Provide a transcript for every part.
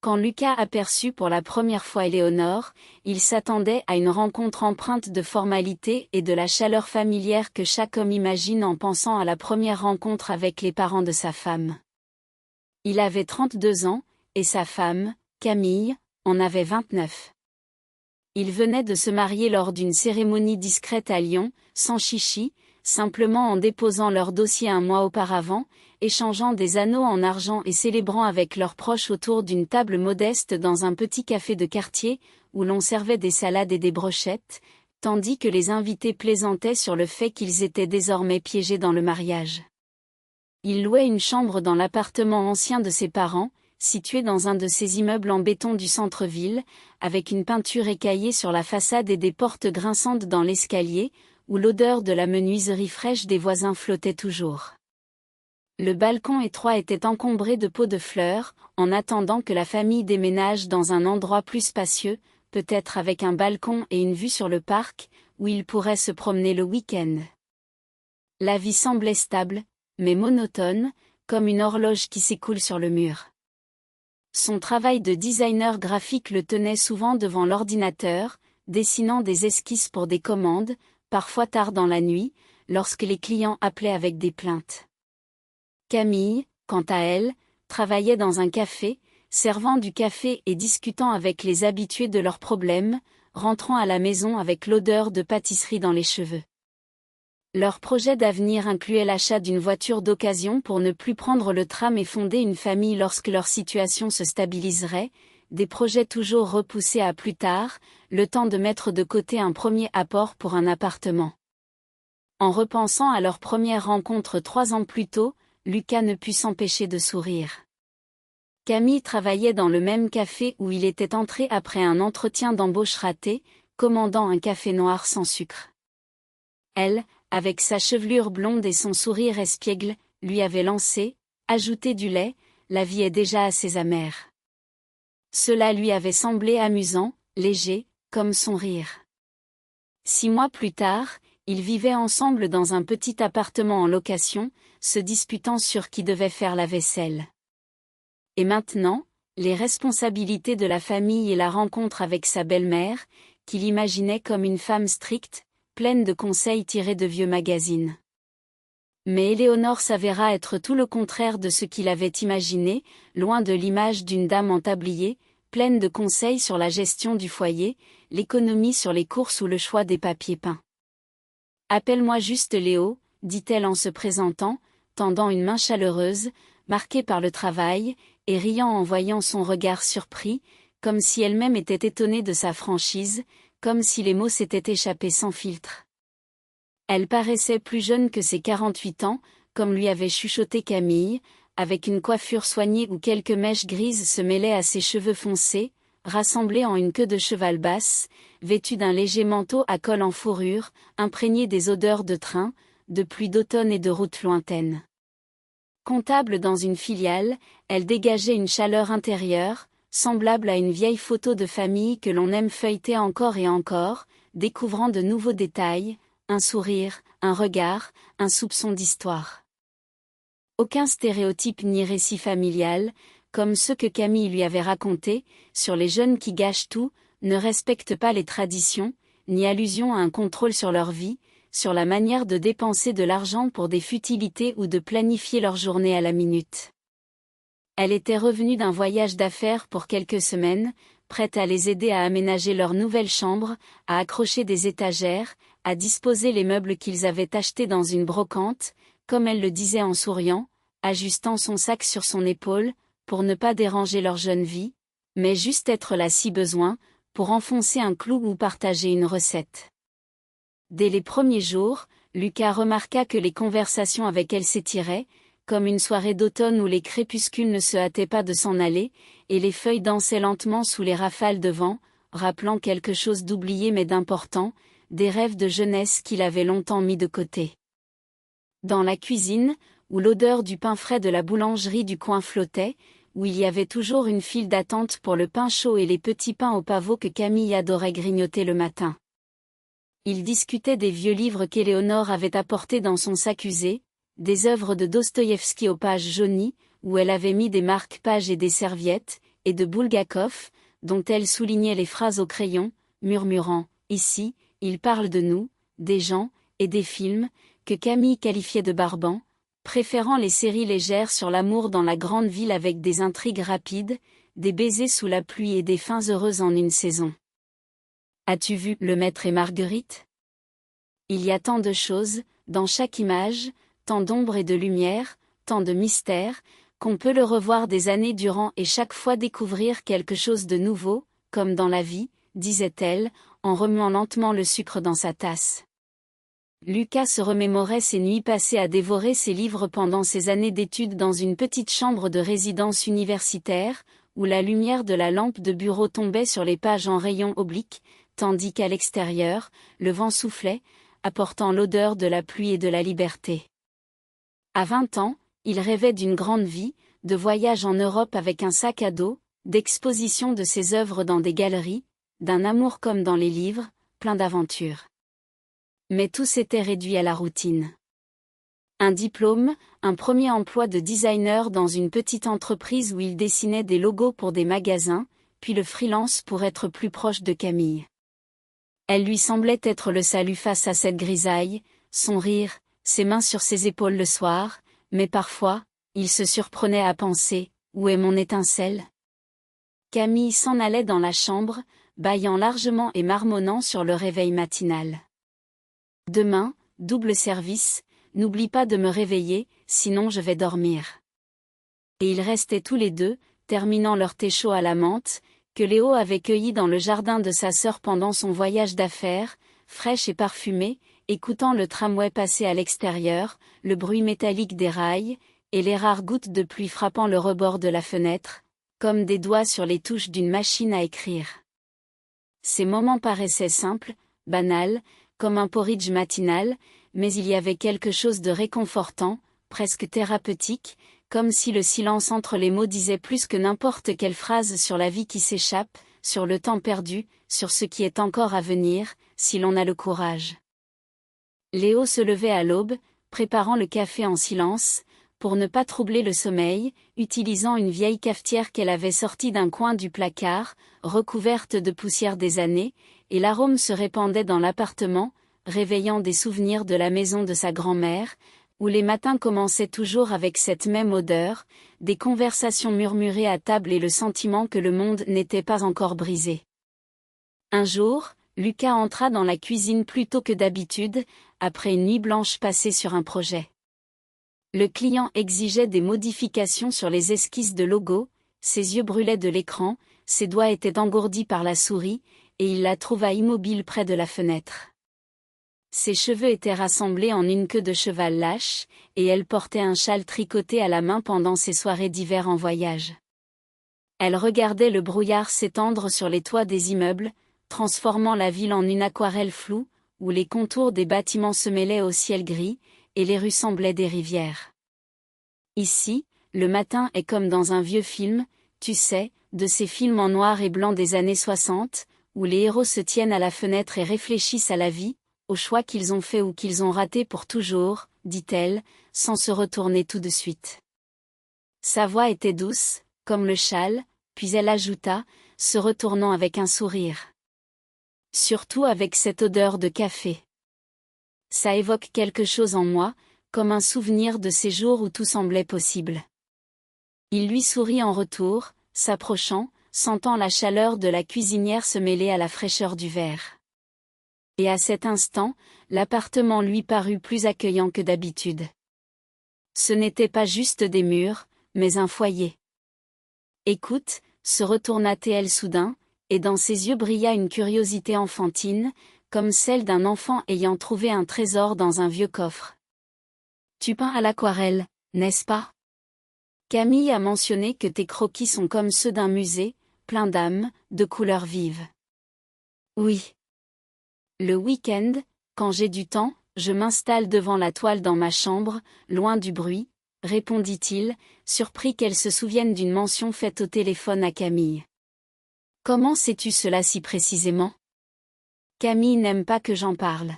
Quand Lucas aperçut pour la première fois Éléonore, il s'attendait à une rencontre empreinte de formalité et de la chaleur familière que chaque homme imagine en pensant à la première rencontre avec les parents de sa femme. Il avait 32 ans, et sa femme, Camille, en avait 29. Ils venaient de se marier lors d'une cérémonie discrète à Lyon, sans chichi, simplement en déposant leur dossier un mois auparavant, échangeant des anneaux en argent et célébrant avec leurs proches autour d'une table modeste dans un petit café de quartier, où l'on servait des salades et des brochettes, tandis que les invités plaisantaient sur le fait qu'ils étaient désormais piégés dans le mariage. Il louait une chambre dans l'appartement ancien de ses parents, situé dans un de ces immeubles en béton du centre-ville, avec une peinture écaillée sur la façade et des portes grinçantes dans l'escalier, où l'odeur de la menuiserie fraîche des voisins flottait toujours. Le balcon étroit était encombré de pots de fleurs, en attendant que la famille déménage dans un endroit plus spacieux, peut-être avec un balcon et une vue sur le parc, où ils pourraient se promener le week-end. La vie semblait stable, mais monotone, comme une horloge qui s'écoule sur le mur. Son travail de designer graphique le tenait souvent devant l'ordinateur, dessinant des esquisses pour des commandes, parfois tard dans la nuit, lorsque les clients appelaient avec des plaintes. Camille, quant à elle, travaillait dans un café, servant du café et discutant avec les habitués de leurs problèmes, rentrant à la maison avec l'odeur de pâtisserie dans les cheveux. Leur projet d'avenir incluait l'achat d'une voiture d'occasion pour ne plus prendre le tram et fonder une famille lorsque leur situation se stabiliserait, des projets toujours repoussés à plus tard, le temps de mettre de côté un premier apport pour un appartement. En repensant à leur première rencontre 3 ans plus tôt, Lucas ne put s'empêcher de sourire. Camille travaillait dans le même café où il était entré après un entretien d'embauche raté, commandant un café noir sans sucre. Elle, avec sa chevelure blonde et son sourire espiègle, lui avait lancé « Ajoutez du lait, la vie est déjà assez amère ». Cela lui avait semblé amusant, léger, comme son rire. 6 mois plus tard, ils vivaient ensemble dans un petit appartement en location, se disputant sur qui devait faire la vaisselle. Et maintenant, les responsabilités de la famille et la rencontre avec sa belle-mère, qu'il imaginait comme une femme stricte, pleine de conseils tirés de vieux magazines. Mais Éléonore s'avéra être tout le contraire de ce qu'il avait imaginé, loin de l'image d'une dame en tablier, pleine de conseils sur la gestion du foyer, l'économie sur les courses ou le choix des papiers peints. « Appelle-moi juste Léo », dit-elle en se présentant, tendant une main chaleureuse, marquée par le travail, et riant en voyant son regard surpris, comme si elle-même était étonnée de sa franchise, comme si les mots s'étaient échappés sans filtre. Elle paraissait plus jeune que ses 48 ans, comme lui avait chuchoté Camille, avec une coiffure soignée où quelques mèches grises se mêlaient à ses cheveux foncés, rassemblés en une queue de cheval basse, vêtue d'un léger manteau à col en fourrure, imprégné des odeurs de train, de pluie d'automne et de routes lointaines. Comptable dans une filiale, elle dégageait une chaleur intérieure, semblable à une vieille photo de famille que l'on aime feuilleter encore et encore, découvrant de nouveaux détails, un sourire, un regard, un soupçon d'histoire. Aucun stéréotype ni récit familial, comme ceux que Camille lui avait racontés, sur les jeunes qui gâchent tout, ne respectent pas les traditions, ni allusion à un contrôle sur leur vie, sur la manière de dépenser de l'argent pour des futilités ou de planifier leur journée à la minute. Elle était revenue d'un voyage d'affaires pour quelques semaines, prête à les aider à aménager leur nouvelle chambre, à accrocher des étagères, à disposer les meubles qu'ils avaient achetés dans une brocante, comme elle le disait en souriant, ajustant son sac sur son épaule, pour ne pas déranger leur jeune vie, mais juste être là si besoin, pour enfoncer un clou ou partager une recette. Dès les premiers jours, Lucas remarqua que les conversations avec elle s'étiraient, comme une soirée d'automne où les crépuscules ne se hâtaient pas de s'en aller, et les feuilles dansaient lentement sous les rafales de vent, rappelant quelque chose d'oublié mais d'important, des rêves de jeunesse qu'il avait longtemps mis de côté. Dans la cuisine, où l'odeur du pain frais de la boulangerie du coin flottait, où il y avait toujours une file d'attente pour le pain chaud et les petits pains au pavot que Camille adorait grignoter le matin. Ils discutaient des vieux livres qu'Éléonore avait apportés dans son sac usé, des œuvres de Dostoïevski aux pages jaunies, où elle avait mis des marque-pages et des serviettes, et de Bulgakov, dont elle soulignait les phrases au crayon, murmurant « Ici, il parle de nous, des gens, et des films », que Camille qualifiait de barbants, préférant les séries légères sur l'amour dans la grande ville avec des intrigues rapides, des baisers sous la pluie et des fins heureuses en une saison. As-tu vu Le Maître et Marguerite? Il y a tant de choses, dans chaque image, tant d'ombre et de lumière, tant de mystère, qu'on peut le revoir des années durant et chaque fois découvrir quelque chose de nouveau, comme dans la vie, disait-elle, en remuant lentement le sucre dans sa tasse. Lucas se remémorait ses nuits passées à dévorer ses livres pendant ses années d'études dans une petite chambre de résidence universitaire, où la lumière de la lampe de bureau tombait sur les pages en rayons obliques, tandis qu'à l'extérieur, le vent soufflait, apportant l'odeur de la pluie et de la liberté. À 20 ans, il rêvait d'une grande vie, de voyages en Europe avec un sac à dos, d'exposition de ses œuvres dans des galeries, d'un amour comme dans les livres, plein d'aventures. Mais tout s'était réduit à la routine. Un diplôme, un premier emploi de designer dans une petite entreprise où il dessinait des logos pour des magasins, puis le freelance pour être plus proche de Camille. Elle lui semblait être le salut face à cette grisaille, son rire, ses mains sur ses épaules le soir, mais parfois, il se surprenait à penser « Où est mon étincelle ?» Camille s'en allait dans la chambre, bâillant largement et marmonnant sur le réveil matinal. « Demain, double service, n'oublie pas de me réveiller, sinon je vais dormir. » Et ils restaient tous les deux, terminant leur thé chaud à la menthe, que Léo avait cueilli dans le jardin de sa sœur pendant son voyage d'affaires, fraîche et parfumée, écoutant le tramway passer à l'extérieur, le bruit métallique des rails, et les rares gouttes de pluie frappant le rebord de la fenêtre, comme des doigts sur les touches d'une machine à écrire. Ces moments paraissaient simples, banals, comme un porridge matinal, mais il y avait quelque chose de réconfortant, presque thérapeutique, comme si le silence entre les mots disait plus que n'importe quelle phrase sur la vie qui s'échappe, sur le temps perdu, sur ce qui est encore à venir, si l'on a le courage. Léo se levait à l'aube, préparant le café en silence, pour ne pas troubler le sommeil, utilisant une vieille cafetière qu'elle avait sortie d'un coin du placard, recouverte de poussière des années, et l'arôme se répandait dans l'appartement, réveillant des souvenirs de la maison de sa grand-mère, où les matins commençaient toujours avec cette même odeur, des conversations murmurées à table et le sentiment que le monde n'était pas encore brisé. Un jour, Lucas entra dans la cuisine plus tôt que d'habitude, après une nuit blanche passée sur un projet. Le client exigeait des modifications sur les esquisses de logo, ses yeux brûlaient de l'écran, ses doigts étaient engourdis par la souris, et il la trouva immobile près de la fenêtre. Ses cheveux étaient rassemblés en une queue de cheval lâche, et elle portait un châle tricoté à la main pendant ses soirées d'hiver en voyage. Elle regardait le brouillard s'étendre sur les toits des immeubles, transformant la ville en une aquarelle floue, où les contours des bâtiments se mêlaient au ciel gris, et les rues semblaient des rivières. Ici, le matin est comme dans un vieux film, tu sais, de ces films en noir et blanc des années 60, où les héros se tiennent à la fenêtre et réfléchissent à la vie, aux choix qu'ils ont faits ou qu'ils ont ratés pour toujours, dit-elle, sans se retourner tout de suite. Sa voix était douce, comme le châle, puis elle ajouta, se retournant avec un sourire. Surtout avec cette odeur de café. Ça évoque quelque chose en moi, comme un souvenir de ces jours où tout semblait possible. Il lui sourit en retour, s'approchant, sentant la chaleur de la cuisinière se mêler à la fraîcheur du verre. Et à cet instant, l'appartement lui parut plus accueillant que d'habitude. Ce n'était pas juste des murs, mais un foyer. Écoute, se retourna-t-elle soudain, et dans ses yeux brilla une curiosité enfantine, comme celle d'un enfant ayant trouvé un trésor dans un vieux coffre. Tu peins à l'aquarelle, n'est-ce pas? Camille a mentionné que tes croquis sont comme ceux d'un musée, plein d'âme, de couleurs vives. Oui. Le week-end, quand j'ai du temps, je m'installe devant la toile dans ma chambre, loin du bruit, répondit-il, surpris qu'elle se souvienne d'une mention faite au téléphone à Camille. Comment sais-tu cela si précisément? Camille n'aime pas que j'en parle.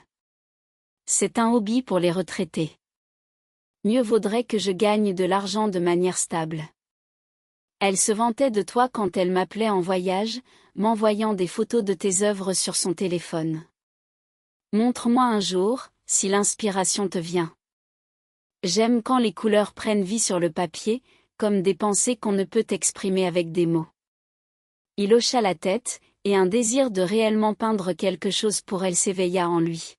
C'est un hobby pour les retraités. Mieux vaudrait que je gagne de l'argent de manière stable. Elle se vantait de toi quand elle m'appelait en voyage, m'envoyant des photos de tes œuvres sur son téléphone. Montre-moi un jour, si l'inspiration te vient. J'aime quand les couleurs prennent vie sur le papier, comme des pensées qu'on ne peut exprimer avec des mots. Il hocha la tête, et un désir de réellement peindre quelque chose pour elle s'éveilla en lui.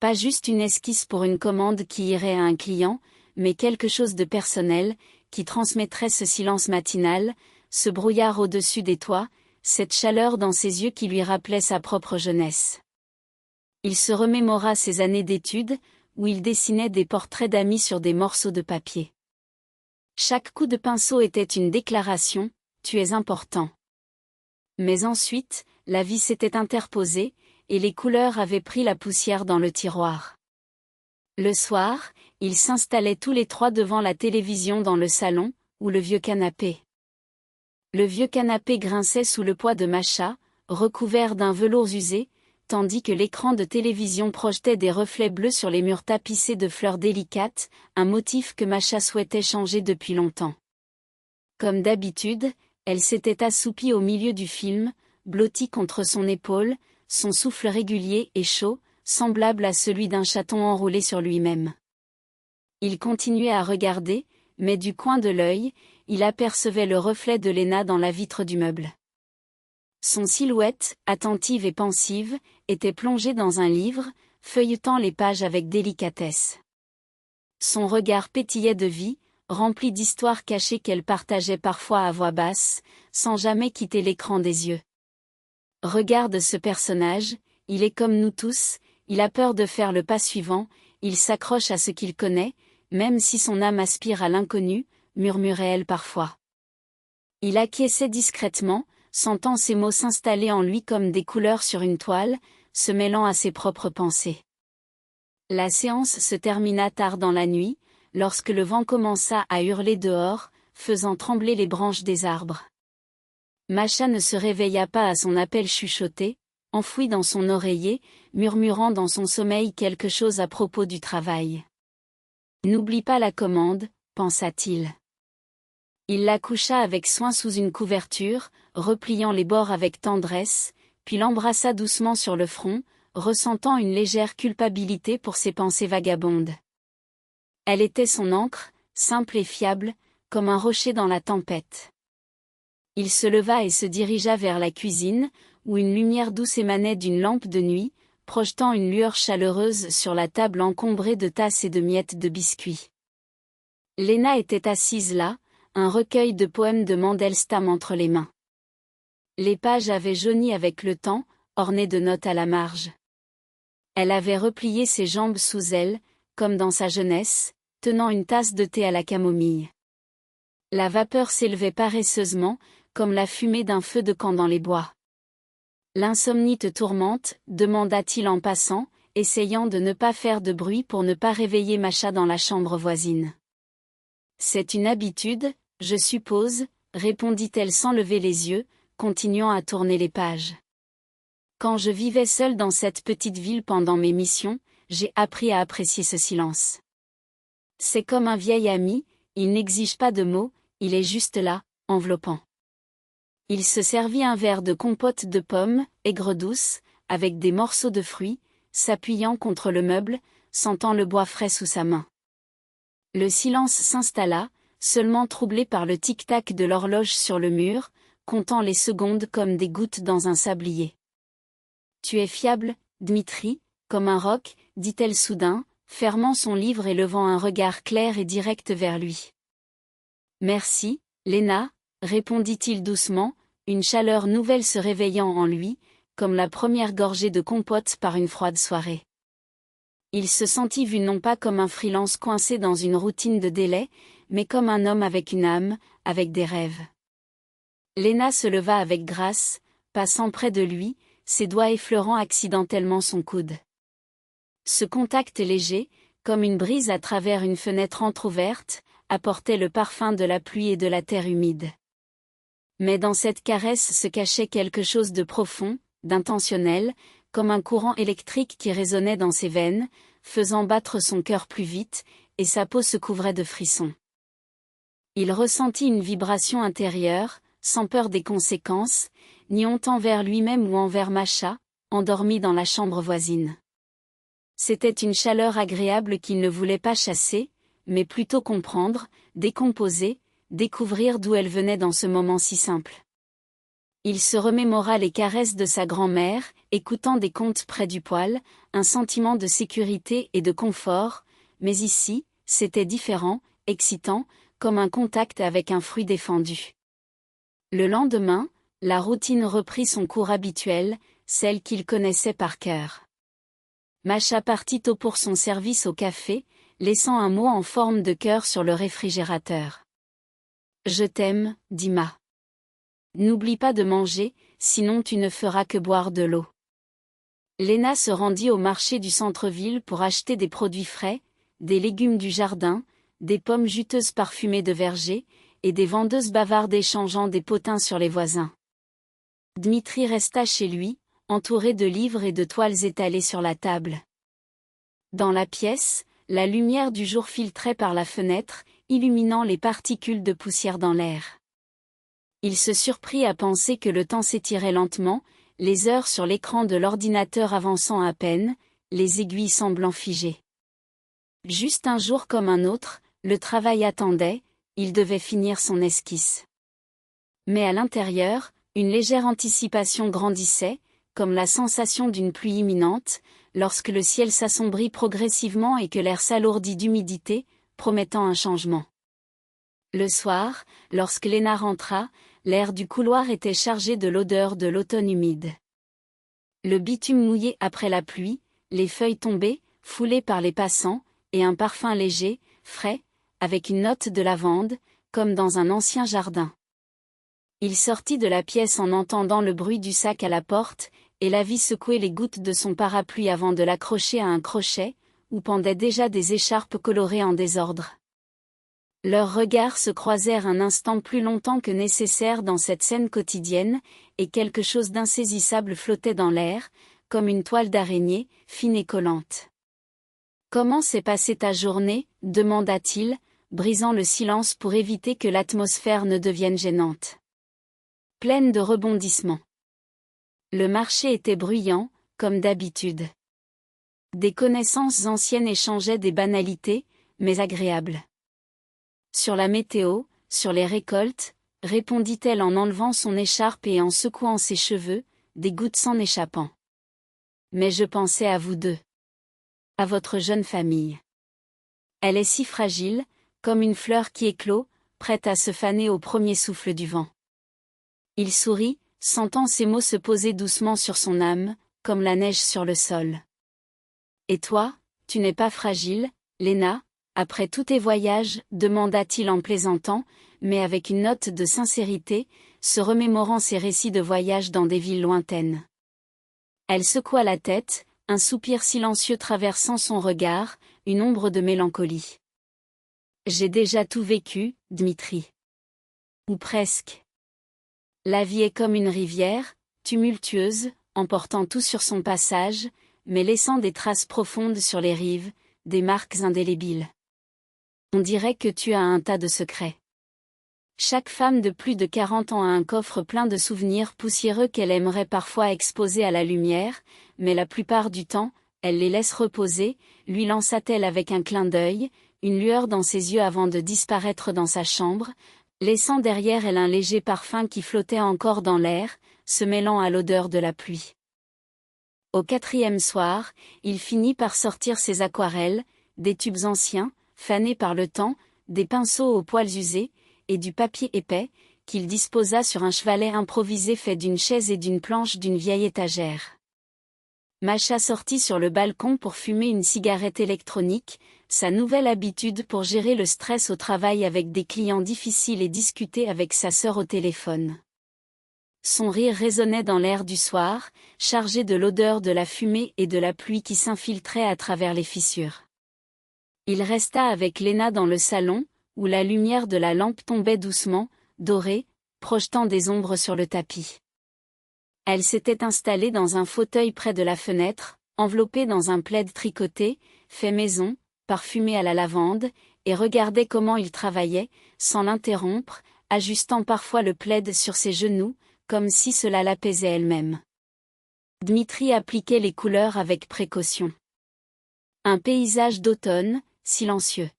Pas juste une esquisse pour une commande qui irait à un client, mais quelque chose de personnel, qui transmettrait ce silence matinal, ce brouillard au-dessus des toits, cette chaleur dans ses yeux qui lui rappelait sa propre jeunesse. Il se remémora ses années d'études, où il dessinait des portraits d'amis sur des morceaux de papier. Chaque coup de pinceau était une déclaration, « Tu es important ». Mais ensuite, la vie s'était interposée, et les couleurs avaient pris la poussière dans le tiroir. Le soir, ils s'installaient tous les trois devant la télévision dans le salon, ou le vieux canapé. Le vieux canapé grinçait sous le poids de Masha, recouvert d'un velours usé, tandis que l'écran de télévision projetait des reflets bleus sur les murs tapissés de fleurs délicates, un motif que Masha souhaitait changer depuis longtemps. Comme d'habitude, elle s'était assoupie au milieu du film, blottie contre son épaule, son souffle régulier et chaud, semblable à celui d'un chaton enroulé sur lui-même. Il continuait à regarder, mais du coin de l'œil, il apercevait le reflet de Léna dans la vitre du meuble. Son silhouette, attentive et pensive, était plongée dans un livre, feuilletant les pages avec délicatesse. Son regard pétillait de vie, rempli d'histoires cachées qu'elle partageait parfois à voix basse, sans jamais quitter l'écran des yeux. Regarde ce personnage, il est comme nous tous, il a peur de faire le pas suivant, il s'accroche à ce qu'il connaît, même si son âme aspire à l'inconnu, murmurait-elle parfois. Il acquiesçait discrètement, sentant ses mots s'installer en lui comme des couleurs sur une toile, se mêlant à ses propres pensées. La séance se termina tard dans la nuit, lorsque le vent commença à hurler dehors, faisant trembler les branches des arbres. Masha ne se réveilla pas à son appel chuchoté, enfoui dans son oreiller, murmurant dans son sommeil quelque chose à propos du travail. « N'oublie pas la commande, pensa-t-il. Il la coucha avec soin sous une couverture, repliant les bords avec tendresse, puis l'embrassa doucement sur le front, ressentant une légère culpabilité pour ses pensées vagabondes. Elle était son ancre, simple et fiable, comme un rocher dans la tempête. Il se leva et se dirigea vers la cuisine, où une lumière douce émanait d'une lampe de nuit, projetant une lueur chaleureuse sur la table encombrée de tasses et de miettes de biscuits. Léna était assise là, un recueil de poèmes de Mandelstam entre les mains. Les pages avaient jauni avec le temps, ornées de notes à la marge. Elle avait replié ses jambes sous elle, comme dans sa jeunesse, tenant une tasse de thé à la camomille. La vapeur s'élevait paresseusement, comme la fumée d'un feu de camp dans les bois. « L'insomnie te tourmente ?» demanda-t-il en passant, essayant de ne pas faire de bruit pour ne pas réveiller Masha dans la chambre voisine. « C'est une habitude, je suppose, » répondit-elle sans lever les yeux, continuant à tourner les pages. « Quand je vivais seule dans cette petite ville pendant mes missions, j'ai appris à apprécier ce silence. C'est comme un vieil ami, il n'exige pas de mots, il est juste là, enveloppant. » Il se servit un verre de compote de pommes, aigre-douce, avec des morceaux de fruits, s'appuyant contre le meuble, sentant le bois frais sous sa main. Le silence s'installa, seulement troublé par le tic-tac de l'horloge sur le mur, comptant les secondes comme des gouttes dans un sablier. « Tu es fiable, Dmitri, comme un roc, » dit-elle soudain, fermant son livre et levant un regard clair et direct vers lui. « Merci, Léna, » répondit-il doucement, une chaleur nouvelle se réveillant en lui, comme la première gorgée de compote par une froide soirée. Il se sentit vu non pas comme un freelance coincé dans une routine de délai, mais comme un homme avec une âme, avec des rêves. Léna se leva avec grâce, passant près de lui, ses doigts effleurant accidentellement son coude. Ce contact léger, comme une brise à travers une fenêtre entr'ouverte, apportait le parfum de la pluie et de la terre humide. Mais dans cette caresse se cachait quelque chose de profond, d'intentionnel, comme un courant électrique qui résonnait dans ses veines, faisant battre son cœur plus vite, et sa peau se couvrait de frissons. Il ressentit une vibration intérieure, sans peur des conséquences, ni honte envers lui-même ou envers Masha, endormie dans la chambre voisine. C'était une chaleur agréable qu'il ne voulait pas chasser, mais plutôt comprendre, décomposer, découvrir d'où elle venait dans ce moment si simple. Il se remémora les caresses de sa grand-mère, écoutant des contes près du poêle, un sentiment de sécurité et de confort, mais ici, c'était différent, excitant, comme un contact avec un fruit défendu. Le lendemain, la routine reprit son cours habituel, celle qu'il connaissait par cœur. Masha partit tôt pour son service au café, laissant un mot en forme de cœur sur le réfrigérateur. « Je t'aime, dit Ma. N'oublie pas de manger, sinon tu ne feras que boire de l'eau. » Léna se rendit au marché du centre-ville pour acheter des produits frais, des légumes du jardin, des pommes juteuses parfumées de verger, et des vendeuses bavardes échangeant des potins sur les voisins. Dmitri resta chez lui, entouré de livres et de toiles étalées sur la table. Dans la pièce, la lumière du jour filtrait par la fenêtre, illuminant les particules de poussière dans l'air. Il se surprit à penser que le temps s'étirait lentement, les heures sur l'écran de l'ordinateur avançant à peine, les aiguilles semblant figées. Juste un jour comme un autre, le travail attendait, il devait finir son esquisse. Mais à l'intérieur, une légère anticipation grandissait, comme la sensation d'une pluie imminente, lorsque le ciel s'assombrit progressivement et que l'air s'alourdit d'humidité, promettant un changement. Le soir, lorsque Léna rentra, l'air du couloir était chargé de l'odeur de l'automne humide. Le bitume mouillé après la pluie, les feuilles tombées, foulées par les passants, et un parfum léger, frais, avec une note de lavande, comme dans un ancien jardin. Il sortit de la pièce en entendant le bruit du sac à la porte, et la vit secouer les gouttes de son parapluie avant de l'accrocher à un crochet, où pendaient déjà des écharpes colorées en désordre. Leurs regards se croisèrent un instant plus longtemps que nécessaire dans cette scène quotidienne, et quelque chose d'insaisissable flottait dans l'air, comme une toile d'araignée, fine et collante. « Comment s'est passée ta journée ?» demanda-t-il, brisant le silence pour éviter que l'atmosphère ne devienne gênante. Pleine de rebondissements. Le marché était bruyant, comme d'habitude. Des connaissances anciennes échangeaient des banalités, mais agréables. Sur la météo, sur les récoltes, répondit-elle en enlevant son écharpe et en secouant ses cheveux, des gouttes s'en échappant. Mais je pensais à vous deux. À votre jeune famille. Elle est si fragile, comme une fleur qui éclot, prête à se faner au premier souffle du vent. Il sourit, sentant ces mots se poser doucement sur son âme, comme la neige sur le sol. Et toi, tu n'es pas fragile, Léna, après tous tes voyages, demanda-t-il en plaisantant, mais avec une note de sincérité, se remémorant ses récits de voyage dans des villes lointaines. Elle secoua la tête, un soupir silencieux traversant son regard, une ombre de mélancolie. J'ai déjà tout vécu, Dmitri. Ou presque. La vie est comme une rivière, tumultueuse, emportant tout sur son passage, mais laissant des traces profondes sur les rives, des marques indélébiles. On dirait que tu as un tas de secrets. Chaque femme de plus de 40 ans a un coffre plein de souvenirs poussiéreux qu'elle aimerait parfois exposer à la lumière, mais la plupart du temps, elle les laisse reposer, lui lança-t-elle avec un clin d'œil, une lueur dans ses yeux avant de disparaître dans sa chambre, laissant derrière elle un léger parfum qui flottait encore dans l'air, se mêlant à l'odeur de la pluie. Au 4e soir, il finit par sortir ses aquarelles, des tubes anciens, fanés par le temps, des pinceaux aux poils usés, et du papier épais, qu'il disposa sur un chevalet improvisé fait d'une chaise et d'une planche d'une vieille étagère. Masha sortit sur le balcon pour fumer une cigarette électronique, sa nouvelle habitude pour gérer le stress au travail avec des clients difficiles et discuter avec sa sœur au téléphone. Son rire résonnait dans l'air du soir, chargé de l'odeur de la fumée et de la pluie qui s'infiltrait à travers les fissures. Il resta avec Léna dans le salon, où la lumière de la lampe tombait doucement, dorée, projetant des ombres sur le tapis. Elle s'était installée dans un fauteuil près de la fenêtre, enveloppée dans un plaid tricoté, fait maison, parfumé à la lavande, et regardait comment il travaillait, sans l'interrompre, ajustant parfois le plaid sur ses genoux, comme si cela l'apaisait elle-même. Dmitri appliquait les couleurs avec précaution. Un paysage d'automne, silencieux.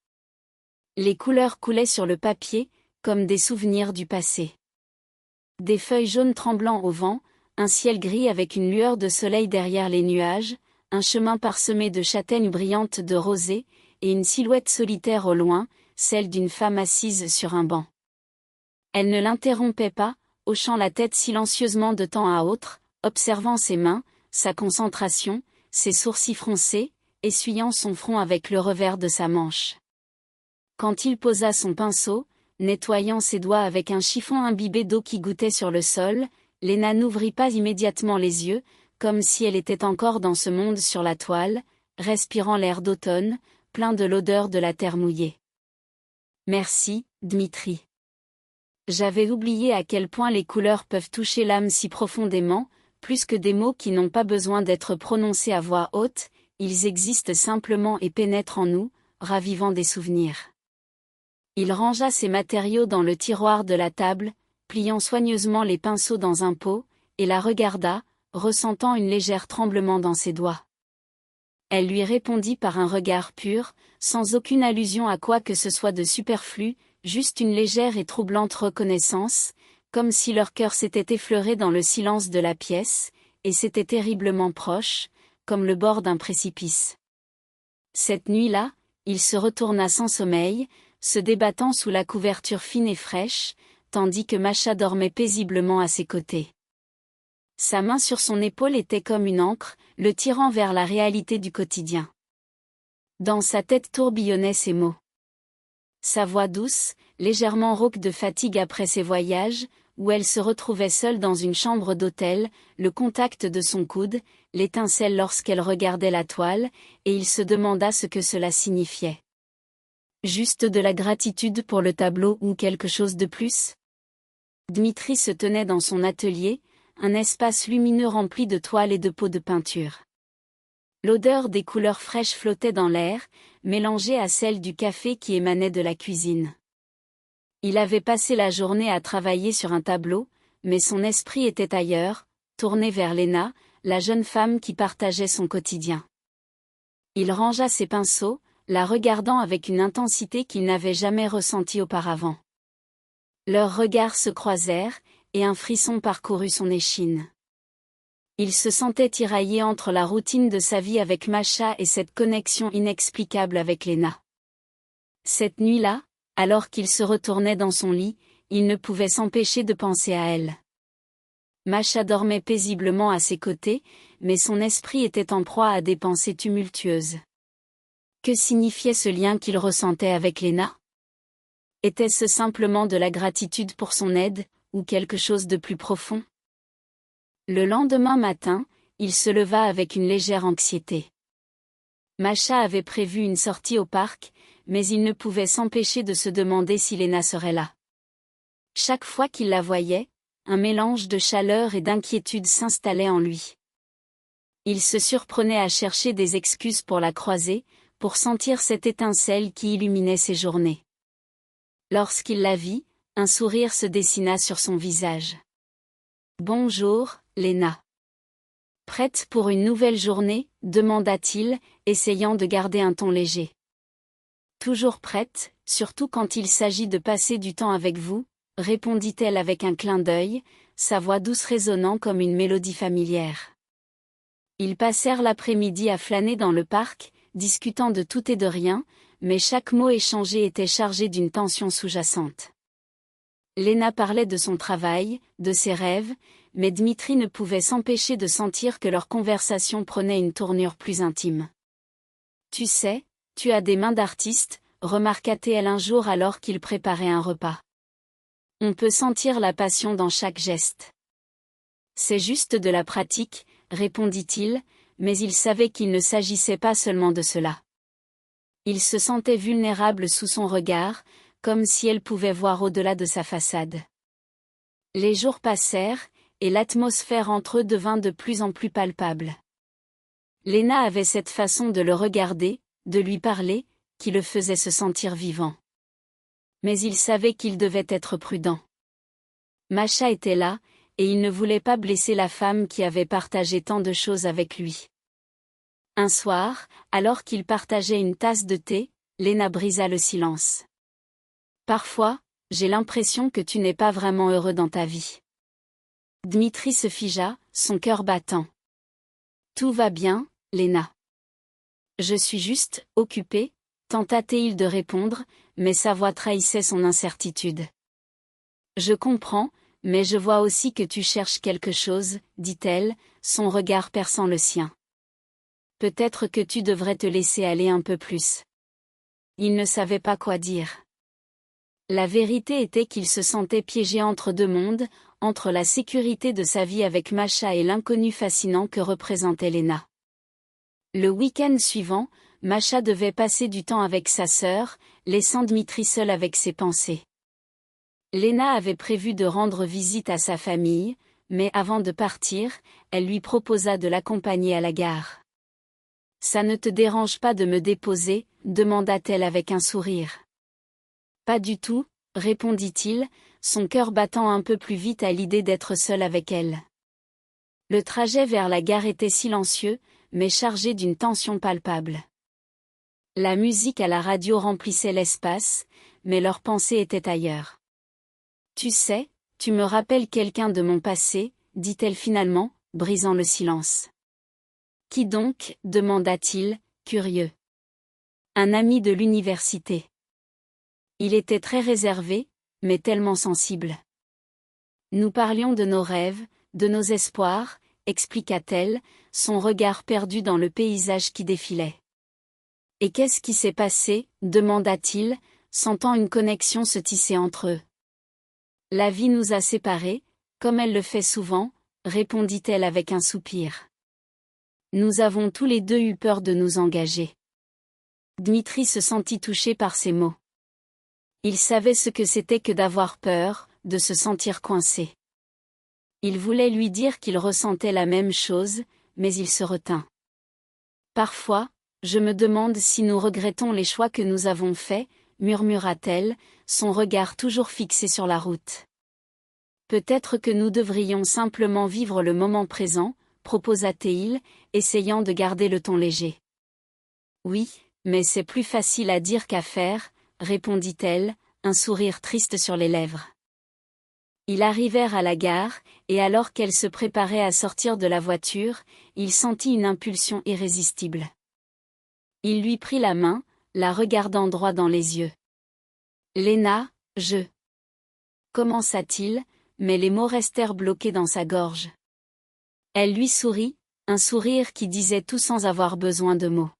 Les couleurs coulaient sur le papier, comme des souvenirs du passé. Des feuilles jaunes tremblant au vent, un ciel gris avec une lueur de soleil derrière les nuages, un chemin parsemé de châtaignes brillantes de rosée, et une silhouette solitaire au loin, celle d'une femme assise sur un banc. Elle ne l'interrompait pas, hochant la tête silencieusement de temps à autre, observant ses mains, sa concentration, ses sourcils froncés, essuyant son front avec le revers de sa manche. Quand il posa son pinceau, nettoyant ses doigts avec un chiffon imbibé d'eau qui gouttait sur le sol, Léna n'ouvrit pas immédiatement les yeux, comme si elle était encore dans ce monde sur la toile, respirant l'air d'automne, plein de l'odeur de la terre mouillée. Merci, Dmitri. J'avais oublié à quel point les couleurs peuvent toucher l'âme si profondément, plus que des mots qui n'ont pas besoin d'être prononcés à voix haute, ils existent simplement et pénètrent en nous, ravivant des souvenirs. Il rangea ses matériaux dans le tiroir de la table, pliant soigneusement les pinceaux dans un pot, et la regarda, ressentant une légère tremblement dans ses doigts. Elle lui répondit par un regard pur, sans aucune allusion à quoi que ce soit de superflu, juste une légère et troublante reconnaissance, comme si leur cœur s'était effleuré dans le silence de la pièce, et s'était terriblement proche, comme le bord d'un précipice. Cette nuit-là, il se retourna sans sommeil, se débattant sous la couverture fine et fraîche, tandis que Masha dormait paisiblement à ses côtés. Sa main sur son épaule était comme une ancre, le tirant vers la réalité du quotidien. Dans sa tête tourbillonnaient ces mots. Sa voix douce, légèrement rauque de fatigue après ses voyages, où elle se retrouvait seule dans une chambre d'hôtel, le contact de son coude, l'étincelle lorsqu'elle regardait la toile, et il se demanda ce que cela signifiait. Juste de la gratitude pour le tableau ou quelque chose de plus ? Dmitri se tenait dans son atelier, un espace lumineux rempli de toiles et de pots de peinture. L'odeur des couleurs fraîches flottait dans l'air, mélangée à celle du café qui émanait de la cuisine. Il avait passé la journée à travailler sur un tableau, mais son esprit était ailleurs, tourné vers Léna, la jeune femme qui partageait son quotidien. Il rangea ses pinceaux, la regardant avec une intensité qu'il n'avait jamais ressentie auparavant. Leurs regards se croisèrent, et un frisson parcourut son échine. Il se sentait tiraillé entre la routine de sa vie avec Masha et cette connexion inexplicable avec Léna. Cette nuit-là, alors qu'il se retournait dans son lit, il ne pouvait s'empêcher de penser à elle. Masha dormait paisiblement à ses côtés, mais son esprit était en proie à des pensées tumultueuses. Que signifiait ce lien qu'il ressentait avec Léna ? Était-ce simplement de la gratitude pour son aide, ou quelque chose de plus profond ? Le lendemain matin, il se leva avec une légère anxiété. Masha avait prévu une sortie au parc, mais il ne pouvait s'empêcher de se demander si Léna serait là. Chaque fois qu'il la voyait, un mélange de chaleur et d'inquiétude s'installait en lui. Il se surprenait à chercher des excuses pour la croiser, pour sentir cette étincelle qui illuminait ses journées. Lorsqu'il la vit, un sourire se dessina sur son visage. « Bonjour, Léna. »« Prête pour une nouvelle journée ?» demanda-t-il, essayant de garder un ton léger. « Toujours prête, surtout quand il s'agit de passer du temps avec vous », répondit-elle avec un clin d'œil, sa voix douce résonnant comme une mélodie familière. Ils passèrent l'après-midi à flâner dans le parc, discutant de tout et de rien, mais chaque mot échangé était chargé d'une tension sous-jacente. Léna parlait de son travail, de ses rêves, mais Dmitri ne pouvait s'empêcher de sentir que leur conversation prenait une tournure plus intime. « Tu sais, tu as des mains d'artiste », remarqua-t-elle un jour alors qu'il préparait un repas. « On peut sentir la passion dans chaque geste. »« C'est juste de la pratique », répondit-il, mais il savait qu'il ne s'agissait pas seulement de cela. Il se sentait vulnérable sous son regard, comme si elle pouvait voir au-delà de sa façade. Les jours passèrent, et l'atmosphère entre eux devint de plus en plus palpable. Léna avait cette façon de le regarder, de lui parler, qui le faisait se sentir vivant. Mais il savait qu'il devait être prudent. Masha était là, et il ne voulait pas blesser la femme qui avait partagé tant de choses avec lui. Un soir, alors qu'ils partageaient une tasse de thé, Lena brisa le silence. Parfois, j'ai l'impression que tu n'es pas vraiment heureux dans ta vie. Dmitri se figea, son cœur battant. Tout va bien, Lena. Je suis juste occupé, tenta-t-il de répondre, mais sa voix trahissait son incertitude. Je comprends, mais je vois aussi que tu cherches quelque chose, dit-elle, son regard perçant le sien. Peut-être que tu devrais te laisser aller un peu plus. Il ne savait pas quoi dire. La vérité était qu'il se sentait piégé entre deux mondes, entre la sécurité de sa vie avec Masha et l'inconnu fascinant que représentait Lena. Le week-end suivant, Masha devait passer du temps avec sa sœur, laissant Dmitri seul avec ses pensées. Lena avait prévu de rendre visite à sa famille, mais avant de partir, elle lui proposa de l'accompagner à la gare. « Ça ne te dérange pas de me déposer ?» demanda-t-elle avec un sourire. « Pas du tout », répondit-il, son cœur battant un peu plus vite à l'idée d'être seul avec elle. Le trajet vers la gare était silencieux, mais chargé d'une tension palpable. La musique à la radio remplissait l'espace, mais leurs pensées étaient ailleurs. « Tu sais, tu me rappelles quelqu'un de mon passé, » dit-elle finalement, brisant le silence. « Qui donc ?» demanda-t-il, curieux. « Un ami de l'université. » Il était très réservé, mais tellement sensible. « Nous parlions de nos rêves, de nos espoirs, » expliqua-t-elle, son regard perdu dans le paysage qui défilait. « Et qu'est-ce qui s'est passé ?» demanda-t-il, sentant une connexion se tisser entre eux. « La vie nous a séparés, comme elle le fait souvent, » répondit-elle avec un soupir. « Nous avons tous les deux eu peur de nous engager. » Dmitri se sentit touché par ces mots. Il savait ce que c'était que d'avoir peur, de se sentir coincé. Il voulait lui dire qu'il ressentait la même chose, mais il se retint. « Parfois, je me demande si nous regrettons les choix que nous avons faits, » murmura-t-elle, son regard toujours fixé sur la route. « Peut-être que nous devrions simplement vivre le moment présent, » proposa-t-il, essayant de garder le ton léger. « Oui, mais c'est plus facile à dire qu'à faire, » répondit-elle, un sourire triste sur les lèvres. Ils arrivèrent à la gare, et alors qu'elle se préparait à sortir de la voiture, il sentit une impulsion irrésistible. Il lui prit la main, la regardant droit dans les yeux. « Lena, je... » commença-t-il, mais les mots restèrent bloqués dans sa gorge. Elle lui sourit, un sourire qui disait tout sans avoir besoin de mots.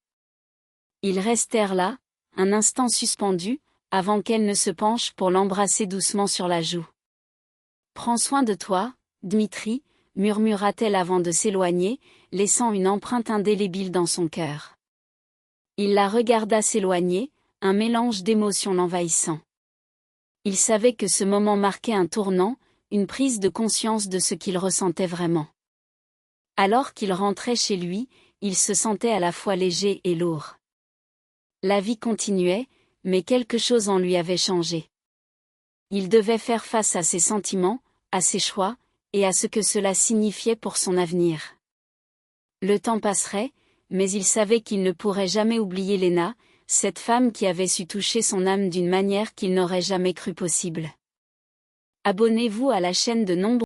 Ils restèrent là, un instant suspendus, avant qu'elle ne se penche pour l'embrasser doucement sur la joue. « Prends soin de toi, Dmitri, » murmura-t-elle avant de s'éloigner, laissant une empreinte indélébile dans son cœur. Il la regarda s'éloigner, un mélange d'émotions l'envahissant. Il savait que ce moment marquait un tournant, une prise de conscience de ce qu'il ressentait vraiment. Alors qu'il rentrait chez lui, il se sentait à la fois léger et lourd. La vie continuait, mais quelque chose en lui avait changé. Il devait faire face à ses sentiments, à ses choix, et à ce que cela signifiait pour son avenir. Le temps passerait, mais il savait qu'il ne pourrait jamais oublier Lena, cette femme qui avait su toucher son âme d'une manière qu'il n'aurait jamais cru possible. Abonnez-vous à la chaîne de nombreux